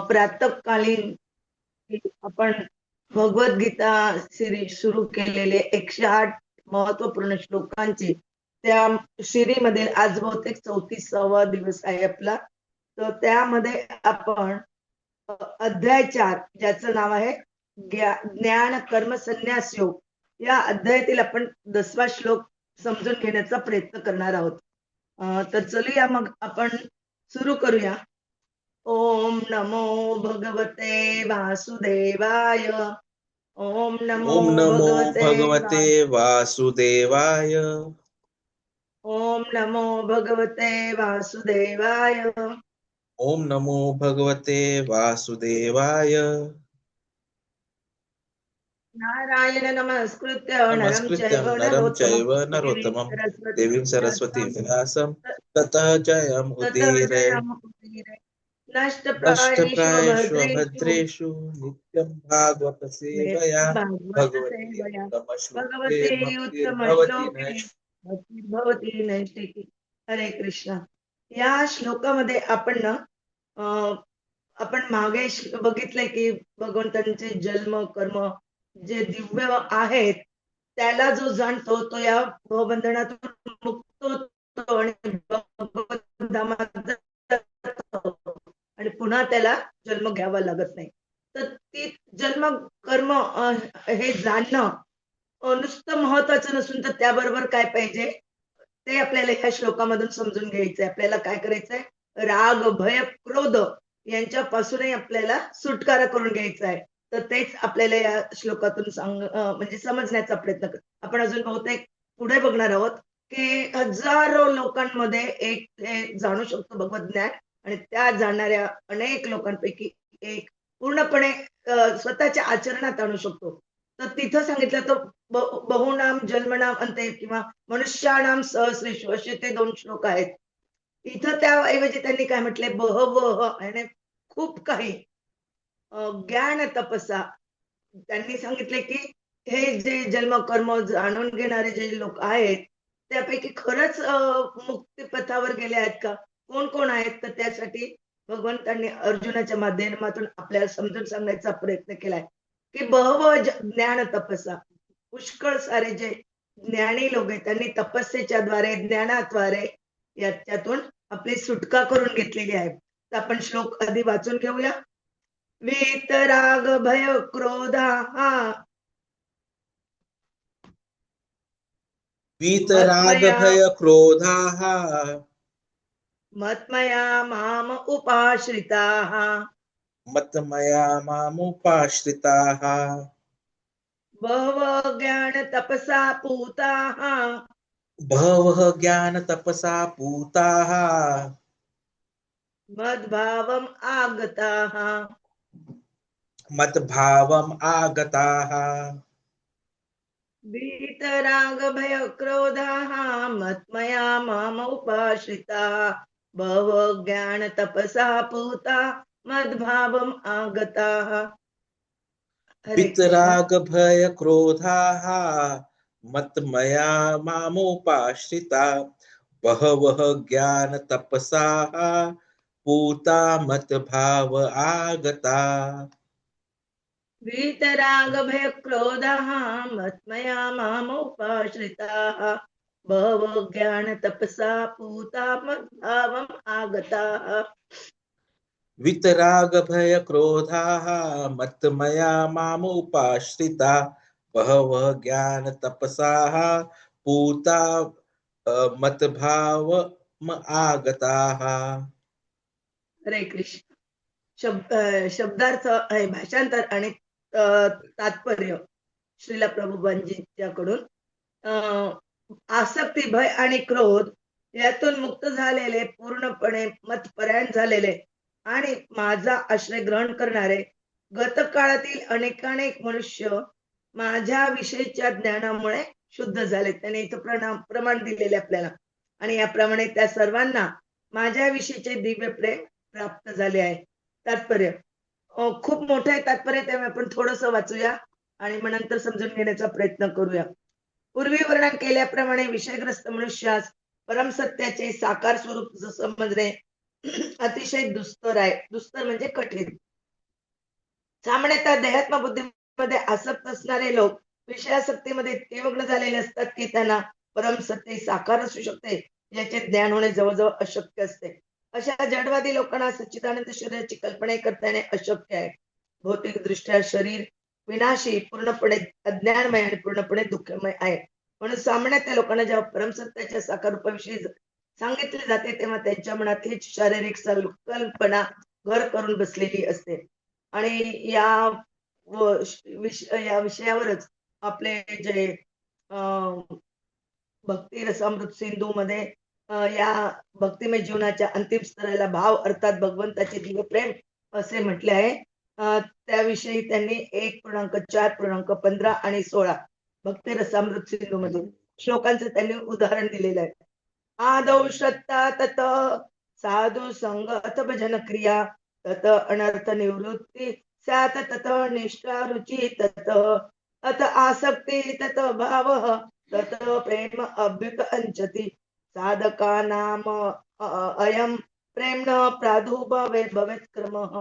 प्रातःकालीन आपण भगवद्गीता सिरीज सुरू केलेले 108 महत्वपूर्ण श्लोकांचे त्या सिरीमध्ये आज बहुतेक 34वा दिवस आहे आपला. तर त्यामध्ये आपण अध्याय 4 ज्याचं नाव आहे ज्ञान कर्म संन्यास योग, या अध्यायातील आपण 10वा श्लोक समजून घेण्याचा प्रयत्न करणार आहोत. तर चलूया मग आपण सुरू करूया. ओम नमो भगवते वासुदेवाय. ओम नमो ओम नमो भगवते भगवते वासुदेवाय. ओम नमो भगवते वासुदेवाय. ओम नमो भगवते वासुदेवाय. नारायण नमस्कृत्य नरं नमस्कृत्यं चैव नरं चैव नरोत्तमं देवीं सरस्वतीं व्यासं व्यासं ततः जयम् ततो उदीरये. जयमुदीरये. नष्टप्रायेषु नष्टप्रायेषु भद्रेषु अभद्रेषु नित्यं भागवत सेवया भागवत भगवती सेवया उत्तमश्लोके भगवते उत्तम भक्तिर्भवति श्लोके नैष्ठिकी. भवती नैष्टिकी. हरे कृष्ण. या श्लोकामध्ये आपण ना आपण मागे बघितलंय की भगवंतांचे जन्म कर्म जे दिव्य आहेत त्याला जो जाणतो तो या भवबंधनातून मुक्त होतो आणि भगवंतधामात जातो आणि पुन्हा त्याला जन्म घ्यावा लागत नाही. तर ती जन्म कर्म हे जाणणं नुसतं महत्वाचं नसून तर त्याबरोबर काय पाहिजे ते आपल्याला ह्या श्लोकामधून समजून घ्यायचंय. आपल्याला काय करायचंय, राग भय क्रोध यांच्यापासूनही आपल्याला सुटकारा करून घ्यायचा आहे. तर तेच आपल्याला या श्लोकातून म्हणजे समजण्याचा प्रयत्न कर. आपण अजून बहुतेक पुढे बघणार आहोत की हजारो लोकांमध्ये एक हे जाणू शकतो भगवत ज्ञान आणि त्या जाणणाऱ्या अनेक लोकांपैकी एक पूर्णपणे स्वतःच्या आचरणात आणू शकतो. तर तिथं सांगितलं तर बहुनाम जन्मनाम अंते किंवा मनुष्याणाम सहस्रेषु असे ते 2 श्लोक आहेत. इथं त्याऐवजी त्यांनी काय म्हटलंय बहवह आणि खूप काही ज्ञान तपसा. त्यांनी सांगितले की हे जे जन्म कर्म जाणून घेणारे जे लोक आहेत त्यापैकी खरंच मुक्तीपथावर गेले आहेत का, कोण कोण आहेत. तर त्यासाठी भगवंतांनी अर्जुनाच्या माध्यमातून आपल्याला समजून सांगण्याचा प्रयत्न केलाय की बहव ज्ञान तपसा. पुष्कळ सारे जे ज्ञानी लोक आहेत त्यांनी तपस्येच्या द्वारे ज्ञानाद्वारे याच्यातून आपली सुटका करून घेतलेली आहे. तर आपण श्लोक आधी वाचून घेऊया. वीतराग भय क्रोधा वीतराग मत्मया भय क्रोधाः मत्मया माम उपाश्रिताः मत्मया मामुपाश्रिताः बहवो ज्ञान तपसा पूताः बहवः ज्ञान तपसा पूताः मद्भावम् आगताः मद्भावम् आगताः वीतराग भय क्रोधाः मत्मया माम उपाश्रिताः बहवो ज्ञान तपसा पूता मद्भावम् आगताः. हरे कृष्ण. वितराग भय क्रोधाः मत्मया मामुपाश्रिता बहवः ज्ञान तपसाः पूता मद्भाव आगता. वीतराग भय क्रोधाः मत्मया माम उपाश्रिताः बहवो ज्ञान तपसा पूता मद्भावम् आगताः. वितराग भय क्रोधाः मत्मया मामुपाश्रिता बहवः ज्ञान तपसाः पूता मद्भाव आगताः. हरे कृष्ण. शब्दार्थ आहे भाषांतर आणि तात्पर्य श्रीला प्रभुपांजीच्याकडून. आसक्ती भय आणि क्रोध यातून मुक्त झालेले, पूर्णपणे मतपरायण झालेले आणि माझा आश्रय ग्रहण करणारे गतकाळातील अनेकानेक मनुष्य माझ्या विषयीच्या ज्ञानामुळे शुद्ध झाले. त्याने इथं प्रमाण दिलेले आपल्याला आणि याप्रमाणे त्या सर्वांना माझ्या विषयीचे दिव्य प्रेम प्राप्त झाले आहे. तात्पर्य खूप मोठं आहे तात्पर्य, त्यामुळे आपण थोडंसं वाचूया आणि मग नंतर समजून घेण्याचा प्रयत्न करूया. पूर्वी वर्णन केल्याप्रमाणे विषयग्रस्त मनुष्यास परमसत्याचे साकार स्वरूप समजणे अतिशय दुस्तर आहे. दुस्तर म्हणजे कठीण. सामान्यतः देहात्म बुद्धीमध्ये आसक्त असणारे लोक विषयासक्तीमध्ये इतके मग्न झालेले असतात की त्यांना परमसत्य साकार असू शकते याचे ज्ञान होणे जवळजवळ अशक्य असते. अशा जडवादी लोकांना सच्चिदानंद शरीराची कल्पना करता येणे अशक्य आहे. भौतिकदृष्ट्या शरीर विनाशी, पूर्णपणे अज्ञानमय आणि पूर्णपणे दुःखमय आहे. म्हणून सामान्य लोकांना जेव्हा परमसत्याच्या साकार रूपाविषयी सांगितले जाते तेव्हा त्यांच्या मनात हीच शारीरिक संकल्पना घर करून बसलेली असते. आणि या विषयावरच आपले जे भक्ती रसामृत सिंधूमध्ये या भक्तिमय जीवनाच्या अंतिम स्तराला भाव अर्थात भगवंताचे दिव्य प्रेम असे म्हटले आहे. त्याविषयी त्यांनी 1.4.15 आणि 16 भक्ती रसामृत सिंधूमध्ये श्लोकांचं त्यांनी उदाहरण दिलेलं आहे. आदौ श्रद्धा तत साधु संग अथ भजन क्रिया तत अनर्थ निवृत्ती स्यात् तत निष्ठा रुचि तत अथ आसक्ती तत भाव तत प्रेम अभ्युत अंचति साधकानाम अयम प्रेमण प्रादुर्भावे भवेत क्रमः.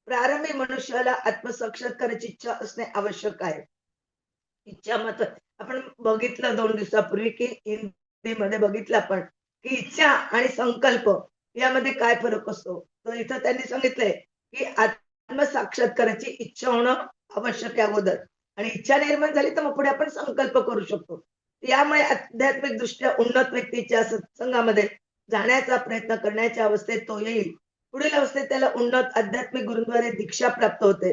प्रारंभी मनुष्याला आत्मसाक्षात्काराची इच्छा असणे आवश्यक आहे. इच्छा मात्र आपण बघितलं 2 दिवसापूर्वी की हिंदीमध्ये बघितलं आपण की इच्छा आणि संकल्प यामध्ये काय फरक असतो. तर इथं त्यांनी सांगितलंय की आत्मसाक्षात्काराची इच्छा होणं आवश्यक आहे अगोदर आणि इच्छा निर्माण झाली तर मग पुढे आपण संकल्प करू शकतो. यामुळे आध्यात्मिक दृष्ट्या उन्नत व्यक्तीच्या सत्संगामध्ये जाण्याचा प्रयत्न करण्याच्या अवस्थेत तो येईल. पुढील अवस्थेत त्याला उन्नत आध्यात्मिक गुरूंद्वारे दीक्षा प्राप्त होते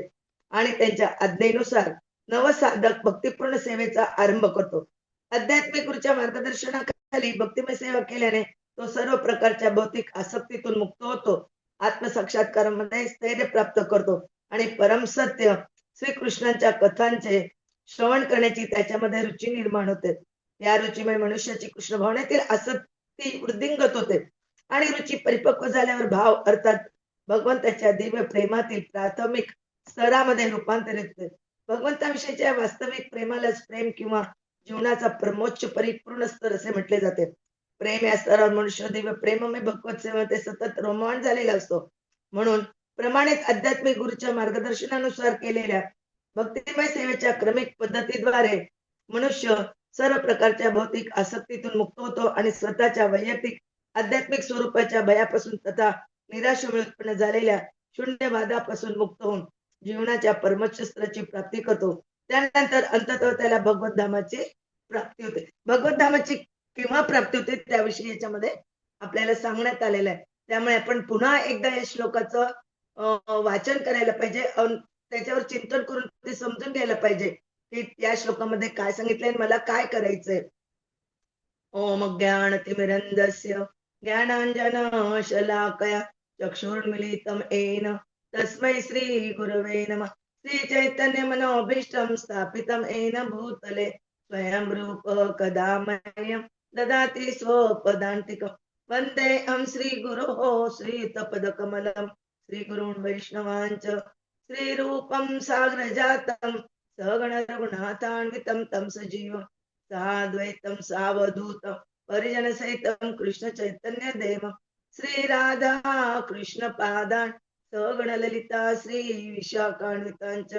आणि त्यांच्या आज्ञेनुसार नवसाधक भक्तिपूर्ण सेवेचा आरंभ करतो. आध्यात्मिक गुरूच्या मार्गदर्शनाखाली भक्तिमय सेवा केल्याने तो सर्व प्रकारच्या भौतिक आसक्तीतून मुक्त होतो. आत्मसाक्षात्कारामध्ये स्थैर्य प्राप्त करतो आणि परमसत्य श्रीकृष्णांच्या कथांचे श्रवण करण्याची त्याच्यामध्ये रुची निर्माण होते. या रुचीमुळे मनुष्याची कृष्ण भावनेतील आसक्ती वृद्धिंगत होते आणि रुची परिपक्व झाल्यावर भाव अर्थात भगवंताच्या दिव्य प्रेमातील प्राथमिक स्तरामध्ये रूपांतरित होते. भगवंताविषयीच्या वास्तविक प्रेमालाच प्रेम किंवा जीवनाचा परमोच्च परिपूर्ण स्तर असे म्हटले जाते. प्रेम या स्तरावर मनुष्य दिव्य प्रेममय भगवत सेवेमध्ये सतत रोमांच झालेला असतो. म्हणून प्रमाणित आध्यात्मिक गुरूच्या मार्गदर्शनानुसार केलेल्या भक्तिमय सेवेच्या क्रमिक पद्धतीद्वारे मनुष्य सर्व प्रकारच्या भौतिक आसक्तीतून मुक्त होतो आणि स्वतःच्या वैयक्तिक आध्यात्मिक स्वरूपाच्या भयापासून तथा निराशेमुळे उत्पन्न झालेल्या शून्यवादापासून मुक्त होऊन जीवनाच्या परमोच्च स्तराची प्राप्ती करतो. त्यानंतर अंततः त्याला भगवत धामाची प्राप्ती होते. भगवत धामाची केव्हा प्राप्ती होते त्याविषयी याच्यामध्ये आपल्याला सांगण्यात आलेलं आहे. त्यामुळे आपण पुन्हा एकदा या श्लोकाचं वाचन करायला पाहिजे. त्याच्यावर चिंतन करून ते समजून घ्यायला पाहिजे की या श्लोकामध्ये काय सांगितलंय मला काय करायचंय. ओम ज्ञानतिमिरन्धस्य ज्ञानाञ्जन शलाकया चक्षुर्मिलितं येन तस्मै श्रीगुरवे नमः. श्रीचैतन्यमनोभीष्टं स्थापितं येन भूतले स्वयं रूप कदा मह्यं ददाति स्वपदान्तिकं. वन्देऽहं श्रीगुरोः श्रीयुतपदकमलं श्रीगुरून् वैष्णवाञ्च श्रीरूपं साग्रजातं सगण रघुनाथान्वितं तं सजीवं साद्वैतं सावधूतं परिजनसहितं कृष्ण चैतन्य देव श्री राधा कृष्ण पादान् सगण ललिता श्री विशाखान्वितांच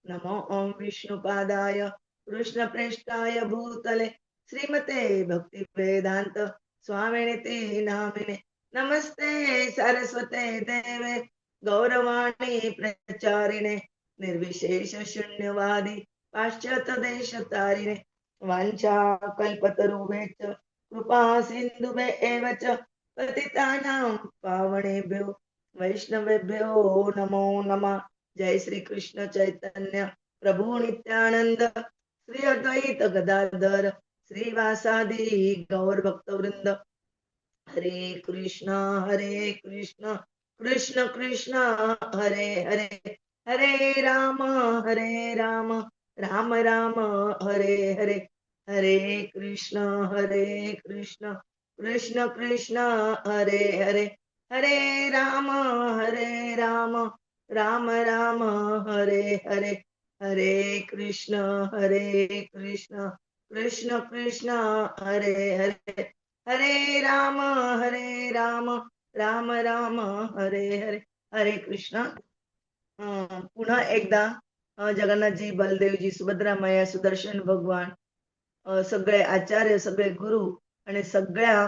नमो ओम विष्णुपादाय कृष्ण प्रेष्ठाय भूतले श्रीमते भक्ति वेदांत स्वामिनिति नामिने नमस्ते सरस्वते देवे गौरवाणी प्रचारिणे निर्विशेष शून्यवादी पाश्चात्य देश तारिणे वांछा कल्पतरुभ्यश्च कृपा सिन्धुभ्य एव च पतितानां पावनेभ्यो वैष्णवेभ्यो नमो नमः. जय श्री कृष्ण चैतन्य प्रभु नित्यानंद श्री अद्वैत गदाधर श्रीवासादि गौर भक्तवृंद. हरे कृष्ण कृष्ण कृष्ण हरे हरे हरे राम राम राम हरे हरे. हरे कृष्ण कृष्ण कृष्ण हरे हरे हरे राम राम हरे हरे. हरे कृष्ण कृष्ण कृष्ण हरे हरे हरे राम राम राम हरे हरे. हरे कृष्ण. पुन्हा एकदा जगन्नाथजी, बलदेवजी, सुभद्रा मैया, सुदर्शन भगवान, सगळे आचार्य, सगळे गुरु आणि सगळ्या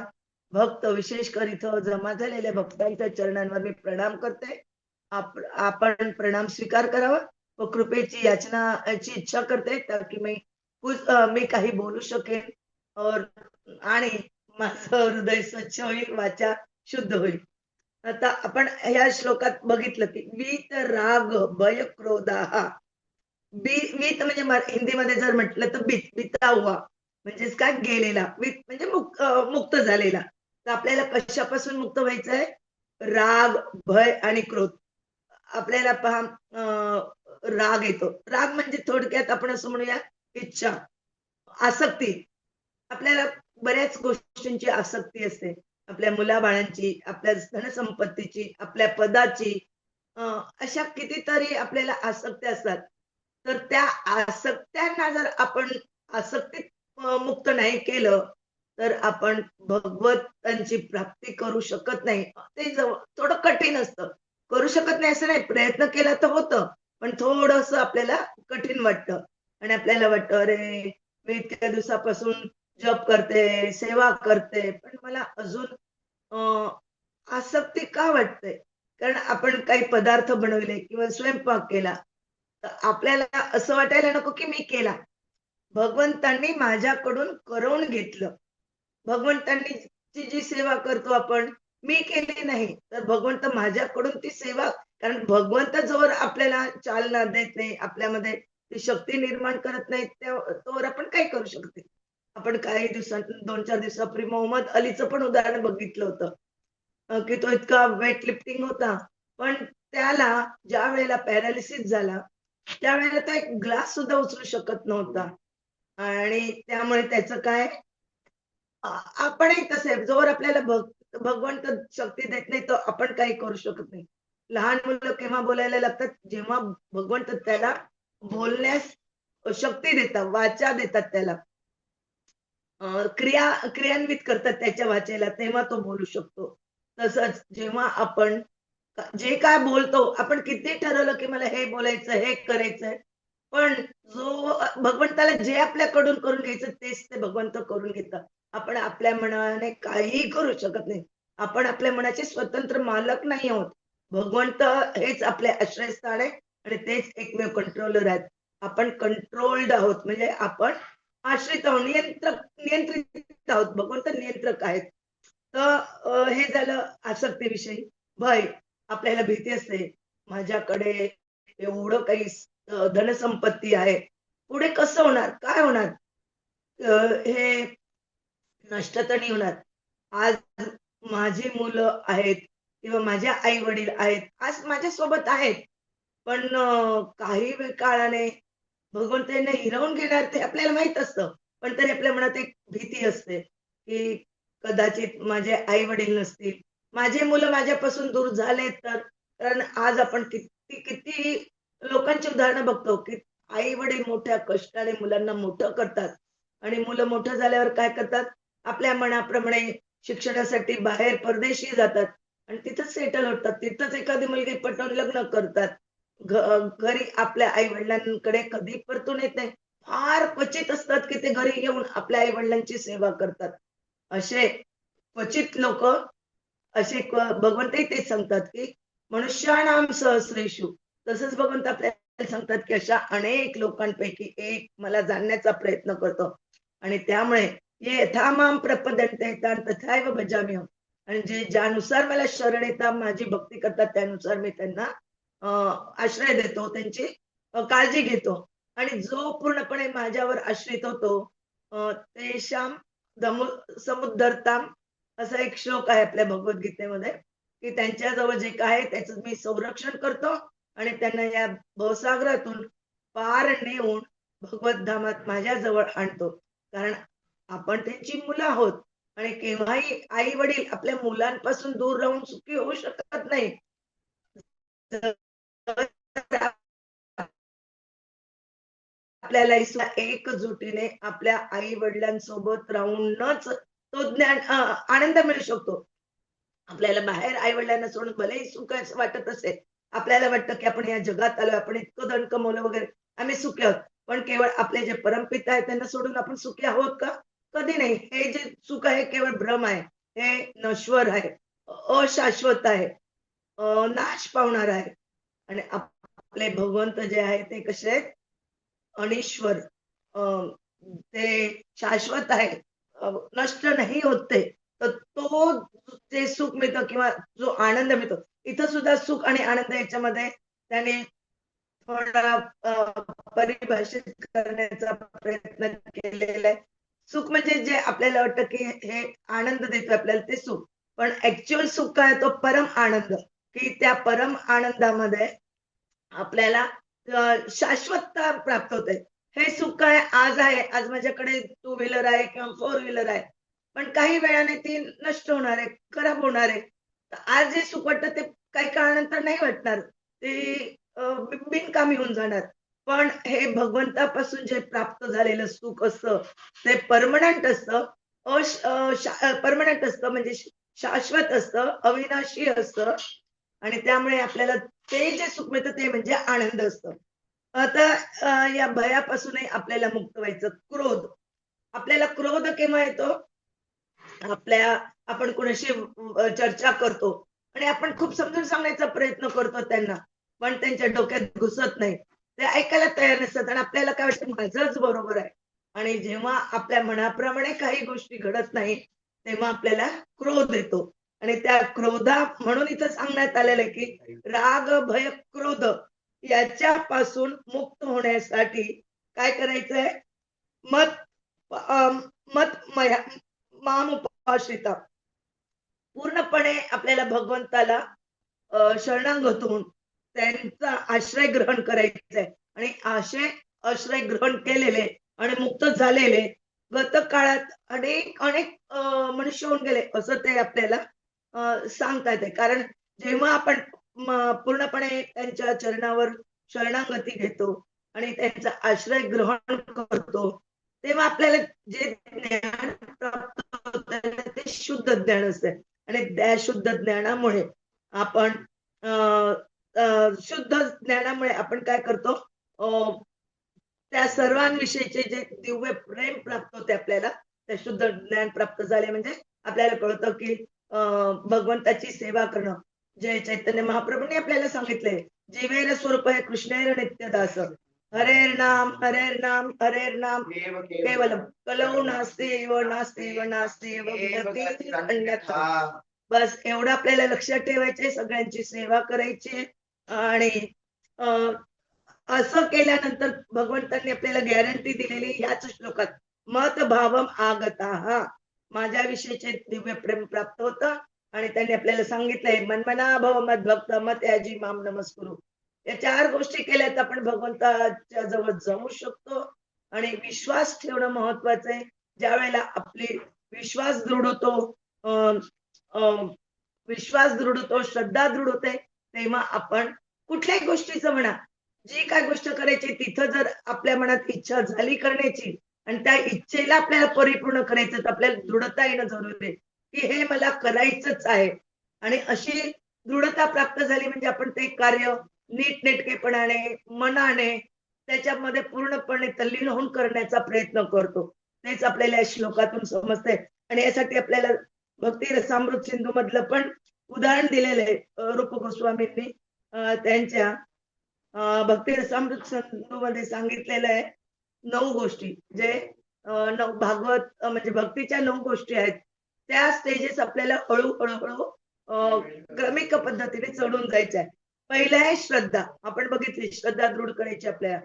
भक्त विशेषकर इथं जमा झालेल्या भक्तांच्या चरणांवर मी प्रणाम करते. आपण प्रणाम स्वीकार करावा व कृपेची याचनाची इच्छा करते, तर की मी काही बोलू शकेन और आणि माझं हृदय स्वच्छ होईल, वाचा शुद्ध होईल. आता आपण ह्या श्लोकात बघितलं की वीत राग भय क्रोधाः. वीत म्हणजे हिंदीमध्ये जर म्हटलं तर बिता हुआ म्हणजेच काय गेलेला. वीत म्हणजे मुक्त झालेला. तर आपल्याला कशापासून मुक्त व्हायचंय? राग, भय आणि क्रोध. आपल्याला पहा राग येतो. राग म्हणजे थोडक्यात आपण असं म्हणूया इच्छा, आसक्ती. आपल्याला बऱ्याच गोष्टींची आसक्ती असते. आपल्या मुलाबाळांची, आपल्या धनसंपत्तीची, आपल्या पदाची, अ, अशा कितीतरी आपल्याला आसक्त्या असतात. तर त्या आसक्त्यांना जर आपण आसक्तीत मुक्त नाही केलं, तर आपण भगवंतांची प्राप्ती करू शकत नाही. ते थोडं कठीण असतं. करू शकत नाही असं नाही, प्रयत्न केला तर होतं. पण थोडंसं आपल्याला कठीण वाटतं आणि आपल्याला वाटतं, "अरे, मी इतक्या दिवसापासून जप करते, सेवा करते, पण मला अजून अ, आसक्ती का वाटते?" कारण आपण काही पदार्थ बनवले किंवा स्वयंपाक केला, तर आपल्याला असं वाटायला नको की मी केला. भगवंतांनी माझ्याकडून करवून घेतलं. भगवंतांनी ची जी सेवा करतो आपण, मी केली नाही, तर भगवंत माझ्याकडून ती सेवा, कारण भगवंत जोवर आपल्याला चालना देत नाही, आपल्यामध्ये ती शक्ती निर्माण करत नाही, तोवर आपण काय करू शकते? आपण काही दिवसां 2-4 दिवसापूर्वी मोहम्मद अलीचं पण उदाहरण बघितलं होतं. की तो इतका वेट लिफ्टिंग होता. पण त्याला ज्यावेळेला पॅरालिसिस झाला, त्यावेळेला तो एक ग्लास सुद्धा उचलू शकत नव्हता. आणि त्यामुळे त्याचं काय आपणही तसे जोवर आपल्याला भगवंत शक्ती देत नाही, तर आपण काही करू शकत नाही. लहान मुलं केव्हा बोलायला लागतात? जेव्हा भगवंत त्याला बोलण्यास शक्ती देतात, वाचा देतात त्याला. क्रियान्वित करतात त्याच्या वाचेला, तेव्हा तो बोलू शकतो. तसंच जेव्हा आपण जे काय बोलतो, आपण किती ठरवलं, की मला हे बोलायचं, हे करायचंय. पण भगवंताला जे आपल्याकडून करून घ्यायचं तेच ते भगवंत करून घेतात. आपण आपल्या मनाने काहीही करू शकत नाही. आपण आपल्या मनाचे स्वतंत्र मालक नाही आहोत. भगवंत हेच आपले आश्रयस्थान आहे आणि तेच एकमेव कंट्रोलर आहेत. आपण कंट्रोल्ड आहोत म्हणजे आपण आश्रित आहोत, नियंत्रित आहोत. भगवंत नियंत्रक आहेत. तर हे झालं आसक्तीविषयी. भय, आपल्याला भीती असते. माझ्याकडे एवढं काही धनसंपत्ती आहे. पुढे कसं होणार? काय होणार? हे नष्ट तर नाही होणार. आज माझी मुलं आहेत किंवा माझे आई-वडील आहेत. आज माझ्यासोबत आहेत. पण काही वेळ काळाने भगवंत यांना हिरावून घेणार ते आपल्याला माहीत असतं. पण तरी आपल्या मनात एक भीती असते, की कदाचित माझे आई-वडील नसतील. माझे मुलं माझ्यापासून दूर झाले तर. कारण आज आपण किती किती लोकांची उदाहरणं बघतो, की आई-वडील मोठ्या कष्टाने मुलांना मोठं करतात आणि मुलं मोठं झाल्यावर काय करतात, आपल्या मनाप्रमाणे शिक्षणासाठी बाहेर परदेशी जातात आणि तिथंच सेटल होतात. तिथंच एखादी मुलगी पटवून लग्न करतात. घरी आपल्या आई-वडिलांकडे कधी परतून येत नाही. फार क्वचित असतात, की ते घरी येऊन आपल्या आई-वडिलांची सेवा करतात. असे क्वचित लोकं असे भगवंतही तेच सांगतात, की मनुष्याणाम सहस्रेषु. तसंच भगवंत आपल्याला सांगतात, की अशा अनेक लोकांपैकी एक मला जाणण्याचा प्रयत्न करतो आणि त्यामुळे ये यथा माम प्रपद्यन्ते तान् तथैव भजाम्यहम्. आणि जे ज्यानुसार मला शरण येतात, माझी भक्ती करतात, त्यानुसार मी त्यांना अ, आश्रय देतो, त्यांची काळजी घेतो. आणि जो पूर्णपणे माझ्यावर आश्रित होतो, तेषां दमु समुद्धरताम्, असा एक श्लोक आहे आपल्या भगवद्गीतेमध्ये, की त्यांच्याजवळ जे काय आहे त्याचं मी संरक्षण करतो आणि त्यांना या भवसागरातून पार नेऊन भगवत धामात माझ्याजवळ आणतो. कारण आपण त्यांची मुलं आहोत आणि केव्हाही आई-वडील आपल्या मुलांपासून दूर राहून सुखी होऊ शकत नाही. जर आपल्यालाही सुद्धा एकजुटीने आपल्या आई-वडिलांसोबत राहूनच तो आनंद मिळू शकतो. आपल्याला बाहेर आई-वडिलांना सोडून भलेही सुख असं वाटत असेल, आपल्याला वाटतं की आपण या जगात आलोय, आपण इतकं धन कमवलं वगैरे, आम्ही सुखी आहोत. पण केवळ आपले जे परमपिता आहेत त्यांना सोडून आपण सुखी आहोत का? कधी नाही. हे जे सुख आहे केवळ भ्रम आहे. हे नश्वर आहे, अशाश्वत आहे, नाश पावणार आहे. आणि आपले भगवंत जे आहे ते कसे आहेत? अनिश्वर. अ, ते शाश्वत आहे. नष्ट नाही होत ते. तर तो जे सुख मिळतं किंवा जो आनंद मिळतो, इथं सुद्धा सुख आणि आनंद याच्यामध्ये त्याने थोडा परिभाषित करण्याचा प्रयत्न केलेला आहे. सुख म्हणजे जे आपल्याला वाटतं, की हे आनंद देतो आपल्याला ते सुख. पण ॲक्चुअल सुख काय तो परम आनंद, की त्या परम आनंदामध्ये आपल्याला शाश्वतता प्राप्त होते. हे सुख काय आज आहे, आज माझ्याकडे टू व्हीलर आहे किंवा फोर व्हीलर आहे. पण काही वेळाने ती नष्ट होणार आहे, खराब होणार आहे. तर आज जे सुख वाटतं ते काही काळानंतर नाही वाटणार. ते बिनकामी होऊन जाणार. पण हे भगवंतापासून जे प्राप्त झालेलं सुख असतं, ते पर्मनंट असतं. पर्मनंट असतं म्हणजे शाश्वत असतं, अविनाशी असतं आणि त्यामुळे आपल्याला ते जे सुख मिळतं ते म्हणजे आनंद असतो. आता या भयापासूनही आपल्याला मुक्त व्हायचं. क्रोध. आपल्याला क्रोध केव्हा येतो? आपण कोणाशी चर्चा करतो आणि आपण खूप समजून सांगण्याचा प्रयत्न करतो त्यांना, पण त्यांच्या डोक्यात घुसत नाही. ते ऐकायला तयार नसतात आणि आपल्याला काय वाटतं माझंच बरोबर आहे. आणि जेव्हा आपल्या मनाप्रमाणे काही गोष्टी घडत नाही, तेव्हा आपल्याला क्रोध येतो. आणि त्या म्हणून इथं सांगण्यात आलेलं आहे, की राग, भय, क्रोध याच्यापासून मुक्त होण्यासाठी काय करायचंय? मत मत मया माम उपाश्रिता. पूर्णपणे आपल्याला भगवंताला शरणागत होऊन त्यांचा आश्रय ग्रहण करायचा आहे आणि आश्रय ग्रहण केलेले आणि मुक्त झालेले गतकाळात अनेक अनेक मनुष्य होऊन गेले असं ते आपल्याला सांगता येते. कारण जेव्हा आपण पूर्णपणे त्यांच्या चरणावर शरणागती घेतो आणि त्यांचा आश्रय ग्रहण करतो, तेव्हा आपल्याला जे ज्ञान प्राप्त होतं ना, ते शुद्ध ज्ञान असते आणि त्या शुद्ध ज्ञानामुळे आपण अ, शुद्ध ज्ञानामुळे आपण काय करतो? अ, त्या सर्वांविषयीचे जे दिव्य प्रेम प्राप्त होते आपल्याला, ते शुद्ध ज्ञान प्राप्त झाले म्हणजे आपल्याला कळतं, की भगवंताची सेवा करणं. जे चैतन्य महाप्रभूंनी आपल्याला सांगितलंय, "जीवेर स्वरूप आहे कृष्णेर नित्यदास. हरेर नाम, हरेर नाम, हरेर नाम केवलम. कलौ नास्त्येव, नास्त्येव, नास्त्येव विनती अन्यथा." बस एवढं आपल्याला लक्षात ठेवायचंय, सगळ्यांची सेवा करायची आणि अ, असं केल्यानंतर भगवंतांनी आपल्याला गॅरंटी दिलेली ह्याच श्लोकात, "मत भावम आगताः." माझ्याविषयीचे दिव्य प्रेम प्राप्त होतं आणि त्यांनी आपल्याला सांगितलंय, "मन्मना भव मद्भक्त मत्याजी माम नमस्कुरु." या 4 गोष्टी केल्या तर आपण भगवंताच्या जवळ जाऊ शकतो आणि विश्वास ठेवणं महत्वाचं आहे. ज्यावेळेला आपली विश्वास दृढ होतो, अ, अ, विश्वास दृढ होतो, श्रद्धा दृढ होते, तेव्हा आपण कुठल्याही गोष्टीचं म्हणा, जी काही गोष्ट करायची तिथं जर आपल्या मनात इच्छा झाली करण्याची आणि त्या इच्छेला आपल्याला परिपूर्ण करायचं तर आपल्याला दृढता येणं जरुरी आहे, की हे मला करायचंच आहे. आणि अशी दृढता प्राप्त झाली म्हणजे आपण ते कार्य नीटनेटकेपणाने, मनाने त्याच्यामध्ये पूर्णपणे तल्लीन होऊन करण्याचा प्रयत्न करतो. तेच आपल्याला या श्लोकातून समजतंय आणि यासाठी आपल्याला भक्ती रसामृत सिंधू मधलं पण उदाहरण दिलेलं आहे रूप गोस्वामींनी त्यांच्या भक्ती रसामृत सिंधूमध्ये सांगितलेलं आहे 9 गोष्टी जे 9 भागवत म्हणजे भक्तीच्या 9 गोष्टी आहेत. त्या स्टेजेस आपल्याला हळू क्रमिक पद्धतीने चढून जायचं आहे. पहिलं आहे श्रद्धा. आपण बघितली श्रद्धा दृढ करायची आपल्याला.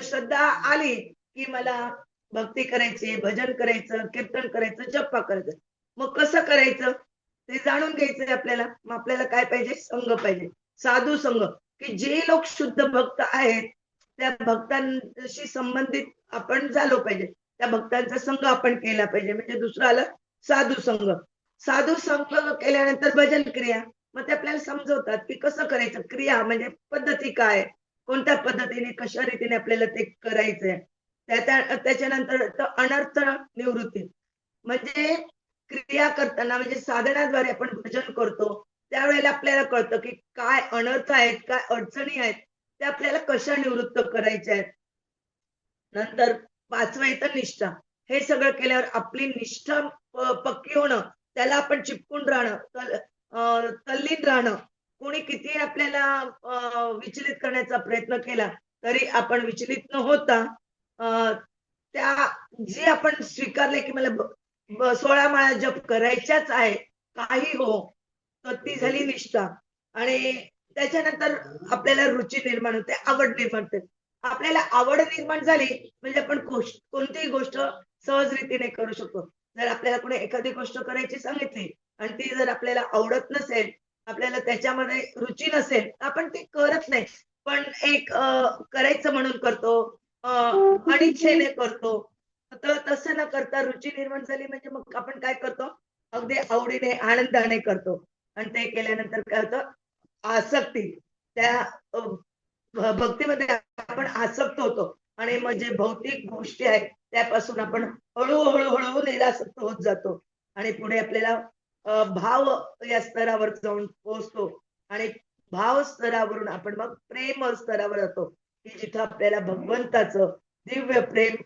श्रद्धा आली, की मला भक्ती करायची, भजन करायचं, कीर्तन करायचं, जप करायचं. मग कसं करायचं? ते जाणून घ्यायचंय आपल्याला. मग आपल्याला काय पाहिजे? संघ पाहिजे. साधू संघ, की जे लोक शुद्ध भक्त आहेत, त्या भक्तांशी संबंधित आपण झालो पाहिजे. त्या भक्तांचा संघ आपण केला पाहिजे. म्हणजे दुसरं आलं साधू संघ. साधू संघ केल्यानंतर भजन क्रिया. मग ते आपल्याला समजवतात, की कसं करायचं. क्रिया म्हणजे पद्धती काय? कोणत्या पद्धतीने, कशा रीतीने आपल्याला ते करायचंय. त्याच्यानंतर अनर्थ निवृत्ती. म्हणजे क्रिया करताना म्हणजे साधनाद्वारे आपण भजन करतो. त्यावेळेला आपल्याला कळतं की काय अनर्थ आहेत, काय अडचणी आहेत, त्या आपल्याला कशा निवृत्त करायच्या आहेत. नंतर 5वं येतं निष्ठा. हे सगळं केल्यावर आपली निष्ठा पक्की होणं, त्याला आपण चिपकून राहणं, तल्लीन राहणं. कोणी कितीही आपल्याला विचलित करण्याचा प्रयत्न केला, तरी आपण विचलित न होता अ, त्या जे आपण स्वीकारले की मला 16 माळा जप करायच्याच आहे, काही हो. तर ती झाली निष्ठा आणि त्याच्यानंतर आपल्याला रुची निर्माण होते, आवड निर्माण होते. आपल्याला आवड निर्माण झाली म्हणजे आपण कोणतीही गोष्ट सहज रीतीने करू शकतो. जर आपल्याला कोणी एखादी गोष्ट करायची सांगितली आणि ती जर आपल्याला आवडत नसेल, आपल्याला त्याच्यामध्ये रुची नसेल, तर आपण ती करत नाही. पण एक करायचं म्हणून करतो, अनिच्छेने करतो. तर तसं न करता रुची निर्माण झाली म्हणजे मग आपण काय करतो, अगदी आवडीने, आनंदाने करतो आणि ते केल्यानंतर काय होतं, आसक्ती त्या भक्तीमध्ये आपण आसक्त होतो आणि मग जे भौतिक गोष्टी आहेत त्यापासून आपण हळू निरासक्त होत जातो आणि पुढे आपल्याला भाव या स्तरावर जाऊन पोहोचतो आणि भाव स्तरावरून आपण मग प्रेम स्तरावर जातो की जिथं आपल्याला भगवंताचं दिव्य प्रेम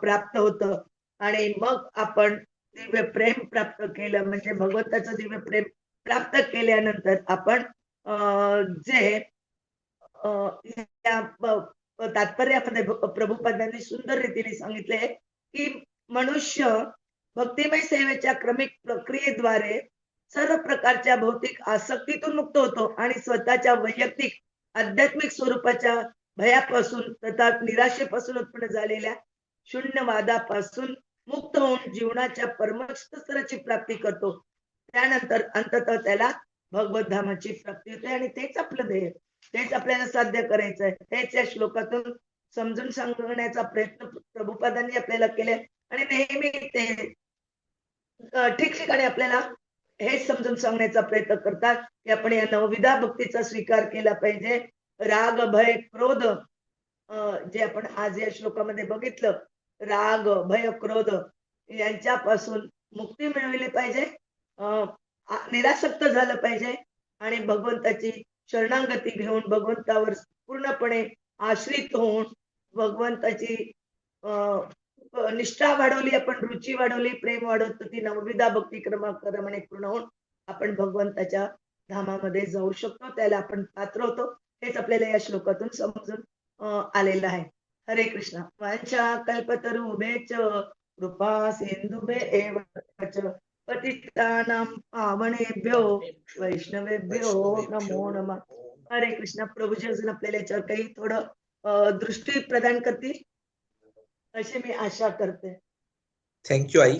प्राप्त होतं आणि मग आपण दिव्य प्रेम प्राप्त केलं म्हणजे भगवंताचं दिव्य प्रेम प्राप्त केल्यानंतर आपण जे अ, या तात्पर्यामध्ये प्रभुपादांनी सुंदर रीतीने सांगितले की मनुष्य भक्तिमय सेवेच्या क्रमिक प्रक्रियेद्वारे सर्व प्रकारच्या भौतिक आसक्तीतून मुक्त होतो आणि स्वतःच्या वैयक्तिक आध्यात्मिक स्वरूपाच्या भयापासून तथा निराशेपासून उत्पन्न झालेल्या शून्यवादापासून मुक्त होऊन जीवनाच्या परमोच्च स्तराची प्राप्ती करतो. त्यानंतर अंततः त्याला भगवत धामाची प्राप्ती होते आणि तेच आपलं ध्येय. तेच आपल्याला साध्य करायचं आहे. हेच या श्लोकातून समजून सांगण्याचा प्रयत्न प्रभुपादांनी आपल्याला केले आणि नेहमी ते ठिकठिकाणी आपल्याला हेच समजून सांगण्याचा प्रयत्न करतात, की आपण या नवविधा भक्तीचा स्वीकार केला पाहिजे. राग, भय, क्रोध जे आपण आज या श्लोकामध्ये बघितलं, राग, भय, क्रोध यांच्यापासून मुक्ती मिळवली पाहिजे. अ, निरासक्त झालं पाहिजे आणि भगवंताची शरणागती घेऊन भगवंतावर पूर्णपणे आश्रित होऊन भगवंताची अ, निष्ठा वाढवली, आपण रुची वाढवली, प्रेम वाढवतो ती नवविधा भक्ती क्रमाक्रमाने पूर्ण होऊन आपण भगवंताच्या धामामध्ये जाऊ शकतो. त्याला आपण पात्र होतो. हेच आपल्याला या श्लोकातून समजून आलेलं आहे. हरे कृष्ण. वाञ्छा कल्पतरुभ्यश्च कृपा सिन्धुभ्य एव च पतितानां पावनेभ्यो वैष्णवेभ्यो नमो नमः. हरे कृष्ण. प्रभूजी अजून आपल्याला याच्यावर काही थोडं दृष्टी प्रदान करतील अशी मी आशा करते. थँक्यू आई.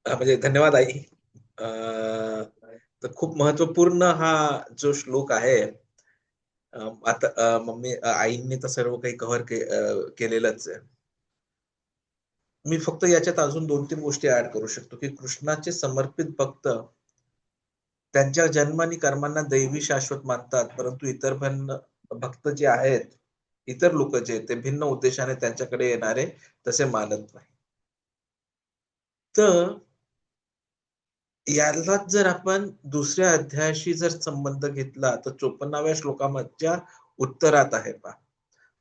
म्हणजे धन्यवाद आई. तर खूप महत्वपूर्ण हा जो श्लोक आहे. आता मम्मी आईंनी तर सर्व काही कव्हर केलेलंच आहे. मी फक्त याच्यात अजून 2-3 गोष्टी ऍड करू शकतो की कृष्णाचे समर्पित भक्त त्यांच्या जन्म आणि कर्मांना दैवी शाश्वत मानतात, परंतु इतर भक्त जे आहेत, इतर लोक जे ते भिन्न उद्देशाने त्यांच्याकडे येणारे तसे मानत नाही. तर यालाच जर आपण दुसऱ्या अध्यायाशी जर संबंध घेतला तर 54व्या श्लोकाच्या उत्तरात आहे पहा.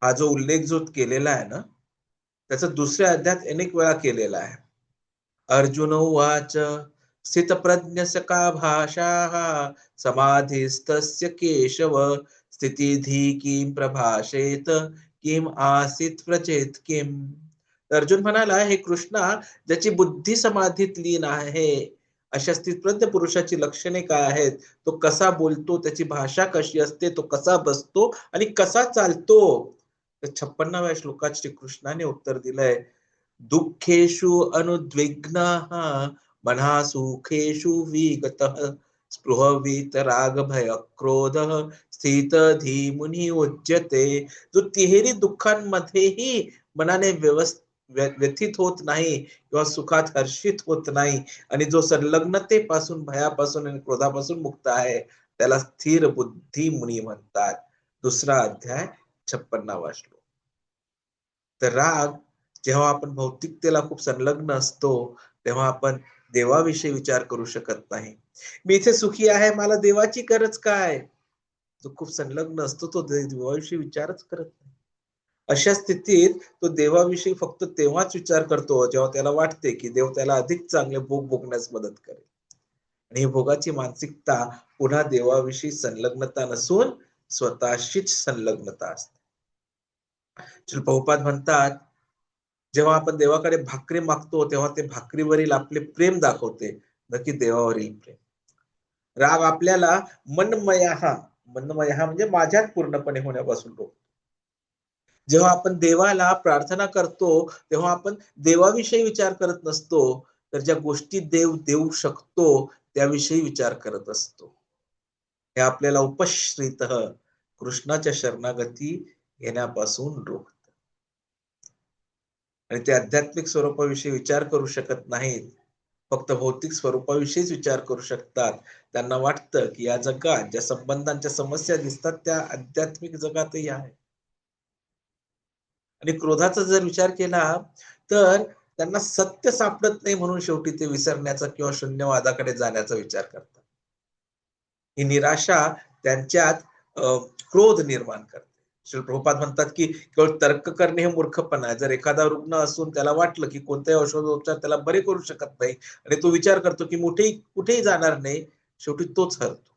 हा जो उल्लेख जो केलेला आहे ना, त्याचा दुसऱ्या अध्यायात अनेक वेळा केलेला आहे. अर्जुन उवाच स्थितप्रज्ञस्य का भाषाः समाधिस्तस्य केशव स्थितिधी किं प्रभाषेत किम आसीत व्रजेत किम. अर्जुन म्हणाला, हे कृष्णा, ज्याची बुद्धी समाधीत लीन आहे अशा स्थितप्रज्ञ पुरुषाची लक्षणे काय आहेत, तो कसा बोलतो, त्याची भाषा कशी असते, तो कसा बसतो आणि कसा चालतो. तर 56व्या श्लोकात श्रीकृष्णाने उत्तर दिलंय, दुःखेषु अनुद्विग्नः मनः सुखेषु विगतः स्पृह वीतराग भय क्रोधः स्थित धीमुनी उच्यते. जो तिहेरी दुःखांमध्येही मनाने व्यथित होत नाही किंवा सुखात हर्षित होत नाही आणि जो संलग्नतेपासून, भयापासून आणि क्रोधापासून मुक्त आहे, त्याला स्थिर बुद्धी मुनी म्हणतात. दुसरा अध्याय 56वा श्लोक. तर राग, जेव्हा आपण भौतिकतेला खूप संलग्न असतो तेव्हा आपण देवाविषयी विचार करू शकत नाही. मी इथे सुखी आहे, मला देवाची गरज काय? जो खूप संलग्न असतो तो देवाविषयी विचारच करत नाही. अशा स्थितीत तो देवाविषयी फक्त तेव्हाच विचार करतो जेव्हा त्याला वाटते की देव त्याला अधिक चांगले भोग भोगण्यास मदत करेल. आणि ही भोगाची मानसिकता पुन्हा देवाविषयी संलग्नता नसून स्वतःशीच संलग्नता असते. श्री प्रभुपाद म्हणतात, जेव्हा आपण देवाकडे भाकरी मागतो तेव्हा ते भाकरीवरील आपले प्रेम दाखवते, न की देवावरील प्रेम. राग आपल्याला मनमया म्हणजे माझ्यात पूर्णपणे होण्यापासून रोखतो. जेव्हा आपण देवाला प्रार्थना करतो तेव्हा आपण देवाविषयी विचार करत नसतो, तर ज्या गोष्टी देव देऊ शकतो त्याविषयी विचार करत असतो. हे आपल्याला उपश्रित कृष्णाच्या शरणागती येण्यापासून रोखतं. आणि ते आध्यात्मिक स्वरूपाविषयी विचार करू शकत नाहीत, फक्त भौतिक स्वरूपाविषयीच विचार करू शकतात. त्यांना वाटतं की या जगात ज्या संबंधांच्या समस्या दिसतात त्या आध्यात्मिक जगातही आहे. आणि क्रोधाचा जर विचार केला तर त्यांना सत्य सापडत नाही म्हणून शेवटी ते विसरण्याचा किंवा शून्यवादाकडे जाण्याचा विचार करतात. ही निराशा त्यांच्यात क्रोध निर्माण करते. श्री प्रभुपाद म्हणतात की केवळ तर्क करणे हे मूर्खपणा आहे. जर एखादा रुग्ण असून त्याला वाटलं की कोणत्याही औषधोपचार त्याला बरे करू शकत नाही आणि तो विचार करतो की कुठेही जाणार नाही, शेवटी तोच हरतो.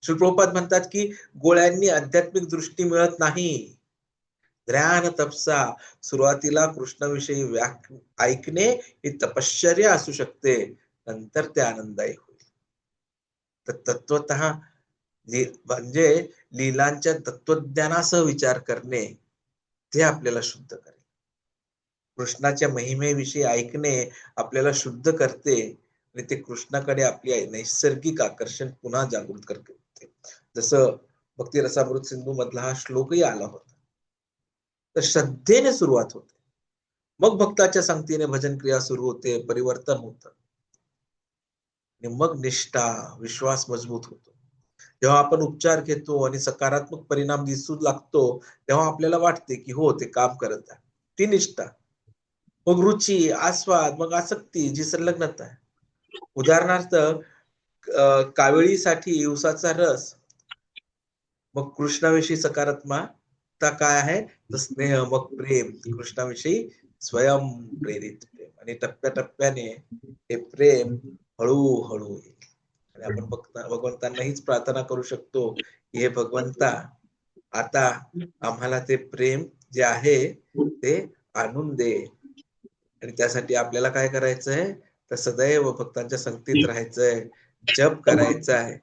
श्री प्रभुपाद म्हणतात की गोळ्यांनी आध्यात्मिक दृष्टी मिळत नाही. ध्यान तपसा सुरुवातीला कृष्णाविषयी ऐकणे ही तपश्चर्या असू शकते, नंतर ते आनंददायी होईल. तर तत्वतः म्हणजे लीलांच्या तत्वज्ञानासह विचार करणे ते आपल्याला शुद्ध करेल. कृष्णाच्या महिमेविषयी ऐकणे आपल्याला शुद्ध करते आणि ते कृष्णाकडे आपले नैसर्गिक आकर्षण पुन्हा जागृत करते. जसं भक्ती रसामृत सिंधू मधला हा श्लोकही आला होता. तर श्रद्धेने सुरुवात होते, मग भक्ताच्या संगतीने भजन क्रिया सुरू होते, परिवर्तन होतं आणि मग निष्ठा विश्वास मजबूत होतो. जेव्हा आपण उपचार घेतो आणि सकारात्मक परिणाम दिसू लागतो तेव्हा आपल्याला वाटते की हो ते काम करत आहे, ती निष्ठा. मग रुची आस्वाद मग आसक्ती जी संलग्नता आहे. उदाहरणार्थ कावेळीसाठी उसाचा रस, मग कृष्णाविषयी सकारात्मकता काय आहे, तर स्नेह मग प्रेम कृष्णाविषयी स्वयं प्रेरित प्रेम आणि टप्प्याटप्प्याने हे प्रेम हळूहळू येईल. आणि आपण भगवंतांना हीच प्रार्थना करू शकतो की हे भगवंता आता आम्हाला ते प्रेम जे आहे ते आणून दे. आणि त्यासाठी आपल्याला काय करायचंय, तर सदैव भक्तांच्या संगतीत राहायचंय, जप करायचा आहे,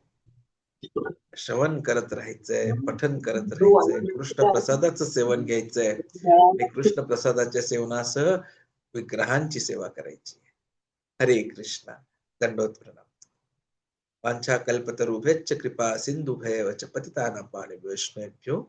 श्रवण करत राहायचंय, पठन करत राहायचंय, कृष्ण प्रसादाचं सेवन घ्यायचंय आणि कृष्ण प्रसादाच्या सेवनासह विग्रहांची सेवा करायची. हरे कृष्णा. दंडोत प्रणाम. वांछा कल्पतरुभ्यश्च कृपा सिंधुभ्येव च पतितानां पावनेभ्यो वैष्णवेभ्यो